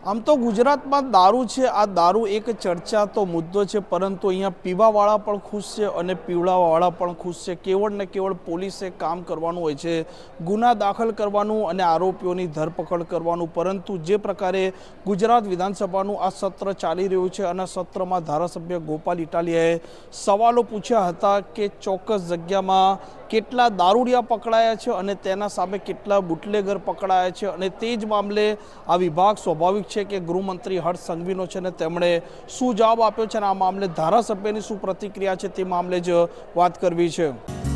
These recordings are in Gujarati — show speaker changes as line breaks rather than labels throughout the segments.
આમ તો ગુજરાતમાં દારૂ છે, આ દારૂ એક ચર્ચા તો મુદ્દો છે, પરંતુ અહીંયા પીવાવાળા પણ ખુશ છે અને પીવડાવાળા પણ ખુશ છે। કેવળ ને કેવળ પોલીસે કામ કરવાનું હોય છે, ગુના દાખલ કરવાનું અને આરોપીઓની ધરપકડ કરવાનું। પરંતુ જે પ્રકારે ગુજરાત વિધાનસભાનું આ સત્ર ચાલી રહ્યું છે અને સત્રમાં ધારાસભ્ય ગોપાલ ઇટાલિયાએ સવાલો પૂછ્યા હતા કે ચોક્કસ જગ્યામાં કેટલા દારૂડિયા પકડાયા છે અને તેના સામે કેટલા બુટલેગર પકડાયા છે, અને તે જ મામલે આ વિભાગ સ્વાભાવિક છે કે ગૃહમંત્રી હર્ષ સંઘવીનો છે ને તેમણે શું જવાબ આપ્યો છે અને આ મામલે ધારાસભ્યની શું પ્રતિક્રિયા છે તે મામલે જ વાત કરવી છે।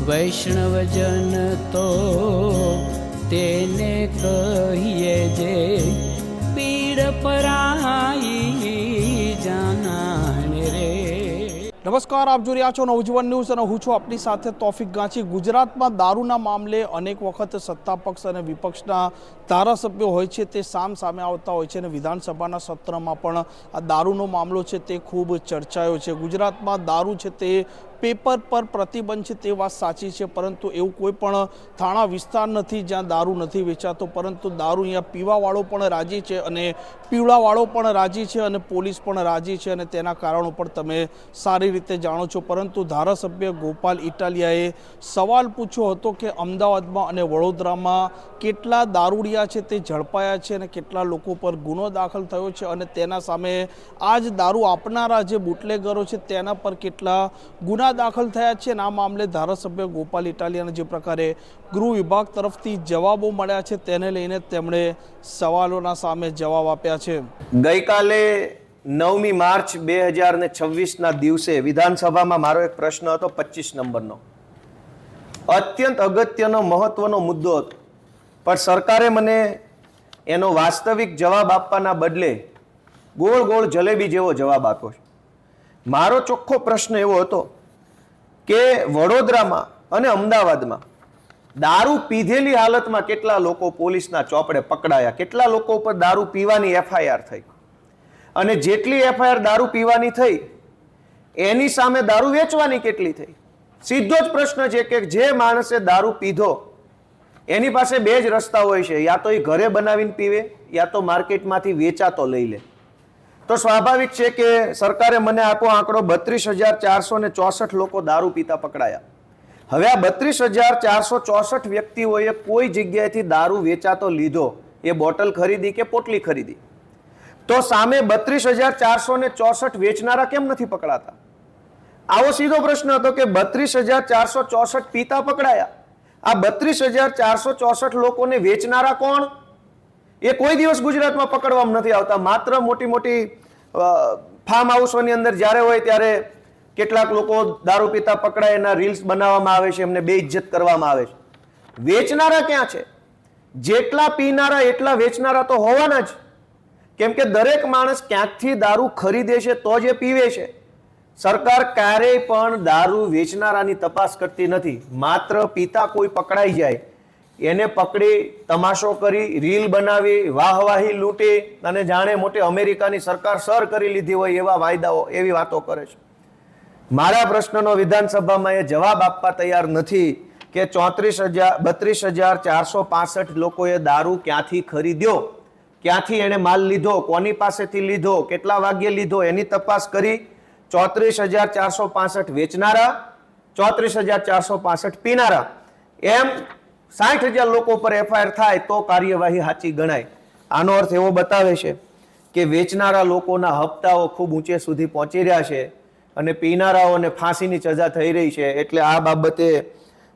વૈષ્ણવજન તો તેને કહીએ જે પીડ પરાઈ જાનાને રે।
નમસ્કાર, આપ જોઈ રહ્યા છો નવજીવન ન્યૂઝ અને હું છું આપની સાથે તોફિક ગાંચી। ગુજરાતમાં દારૂના મામલે અનેક વખત સત્તા પક્ષ અને વિપક્ષના ધારાસભ્યો હોય છે તે સામે આવતા હોય છે અને વિધાનસભાના સત્રમાં પણ આ દારૂનો મામલો છે તે ખૂબ ચર્ચાયો છે। ગુજરાતમાં દારૂ છે તે પેપર પર પ્રતિબંધ છે તે વાત સાચી છે, પરંતુ એવું કોઈ પણ થાણા વિસ્તાર નથી જ્યાં દારૂ નથી વેચાતો, પરંતુ દારૂ અહીંયા પીવાવાળો પણ રાજી છે અને પીવડાવાળો પણ રાજી છે અને પોલીસ પણ રાજી છે, અને તેના કારણો પણ તમે સારી રીતે જાણો છો। પરંતુ ધારાસભ્ય ગોપાલ ઇટાલિયાએ સવાલ પૂછ્યો હતો કે અમદાવાદમાં અને વડોદરામાં કેટલા દારૂડિયા છે તે ઝડપાયા છે અને કેટલા લોકો પર ગુનો દાખલ થયો છે, અને તેના સામે આ જ દારૂ આપનારા જે બુટલેગરો છે તેના પર કેટલા ગુના દાખલ થયા છે। આ મામલે ધારાસભ્ય ગોપાલ ઇટાલિયાને જે પ્રકારે ગૃહ વિભાગ તરફથી જવાબો મળ્યા છે તેને લઈને તેમણે સવાલોના સામે જવાબ આપ્યા છે।
ગઈકાલે 9મી માર્ચ 2026ના દિવસે વિધાનસભામાં મારો એક પ્રશ્ન હતો 25 નંબરનો, અત્યંત અગત્યનો મહત્વનો મુદ્દો હતો, પણ સરકારે મને એનો વાસ્તવિક જવાબ આપવાના બદલે ગોળ ગોળ જલેબી જેવો જવાબ આપ્યો છે। મારો ચોખ્ખો પ્રશ્ન એવો હતો કે વડોદરામાં અને અમદાવાદમાં દારૂ પીધેલી હાલતમાં કેટલા લોકો પોલીસના ચોપડે પકડાયા, કેટલા લોકો ઉપર દારૂ પીવાની એફઆઈઆર થઈ, અને જેટલી એફઆઈઆર દારૂ પીવાની થઈ એની સામે દારૂ વેચવાની કેટલી થઈ। સીધો જ પ્રશ્ન છે કે જે માણસે દારૂ પીધો એની પાસે બે જ રસ્તા હોય છે, યા તો એ ઘરે બનાવીને પીવે યા તો માર્કેટમાંથી વેચાતો લઈ લે। તો સ્વાભાવિક છે કે સરકારે મને આપો આંકડો 32,464 લોકો દારૂ પીતા પકડાયા। હવે આ 32,464 વ્યક્તિઓએ કોઈ જગ્યાએથી દારૂ વેચાતો લીધો, એ બોટલ ખરીદી કે પોટલી ખરીદી, તો સામે 32,464 વેચનારા કેમ નથી પકડાતા? આવો સીધો પ્રશ્ન હતો કે 32,464 પીતા પકડાયા, આ 32,464 લોકોને વેચનારા કોણ? એ કોઈ દિવસ ગુજરાતમાં પકડવામાં નથી આવતા। માત્ર મોટી મોટી ફાર્મ હાઉસોની અંદર જ્યારે હોય ત્યારે કેટલાક લોકો દારૂ પીતા પકડાય, એના રીલ્સ બનાવવામાં આવે છે, એમને બેઇજ્જત કરવામાં આવે છે। વેચનારા ક્યાં છે? જેટલા પીનારા એટલા વેચનારા તો હોવાના જ, કેમ કે દરેક માણસ ક્યાંકથી દારૂ ખરીદે છે તો જ પીવે છે। સરકાર ક્યારેય પણ દારૂ વેચનારાની તપાસ કરતી નથી, માત્ર પીતા કોઈ પકડાઈ જાય એને પકડી તમાશો કરી રીલ બનાવી વાહવાહી લૂંટી અને જાણે મોટી અમેરિકાની સરકાર સર કરી લીધી હોય એવા વાયદાઓ, એવી વાતો કરે છે। મારા પ્રશ્નનો વિધાનસભામાં એ જવાબ આપવા તૈયાર નથી કે 32,465 લોકોએ દારૂ ક્યાંથી ખરીદ્યો, ક્યાંથી એને માલ લીધો, કોની પાસેથી લીધો, કેટલા વાગ્યે લીધો, એની તપાસ કરી 34,465 વેચનારા, 34,465 પીનારા, એમ 60,000 લોકો પર એફઆઈઆર થાય તો કાર્યવાહી સાચી ગણાય। આનો અર્થ એવો બતાવે છે કે વેચનારા લોકોના હપ્તાઓ ખૂબ ઊંચે સુધી પહોંચી રહ્યા છે અને પીનારાઓને ફાંસીની સજા થઈ રહી છે। એટલે આ બાબતે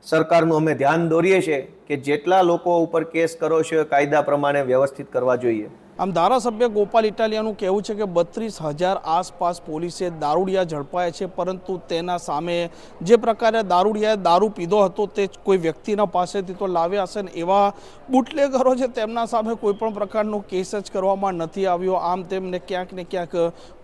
સરકારનું અમે ધ્યાન દોરીએ છીએ કે જેટલા લોકો ઉપર કેસ કરો છો કાયદા પ્રમાણે વ્યવસ્થિત કરવા જોઈએ।
આમ ધારાસભ્ય ગોપાલ ઇટાલિયાનું કહેવું છે કે 32,000 આસપાસ પોલીસે દારૂડિયા ઝડપાયા છે, પરંતુ તેના સામે જે પ્રકારે દારૂડિયાએ દારૂ પીધો હતો તે કોઈ વ્યક્તિના પાસેથી તો લાવ્યા હશે ને એવા બુટલેગરો છે તેમના સામે કોઈ પણ પ્રકારનો કેસ જ કરવામાં નથી આવ્યો। આમ તેમને ક્યાંક ને ક્યાંક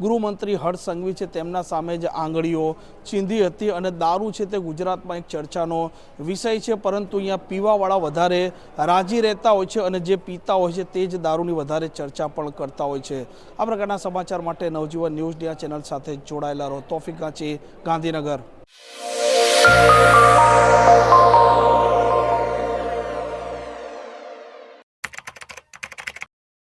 ગૃહમંત્રી હર્ષ સંઘવી છે તેમના સામે જ આંગળીઓ ચીંધી હતી, અને દારૂ છે તે ગુજરાતમાં એક ચર્ચાનો વિષય છે, પરંતુ અહીંયા પીવાવાળા વધારે રાજી રહેતા હોય છે અને જે પીતા હોય છે તે જ દારૂની વધારે ચર્ચા પણ કરતા હોય છે। આ પ્રકારના સમાચાર માટે નવજીવન ન્યૂઝની આ ચેનલ સાથે જોડાયેલા રહો। તોફિક ગાંચી, ગાંધીનગર।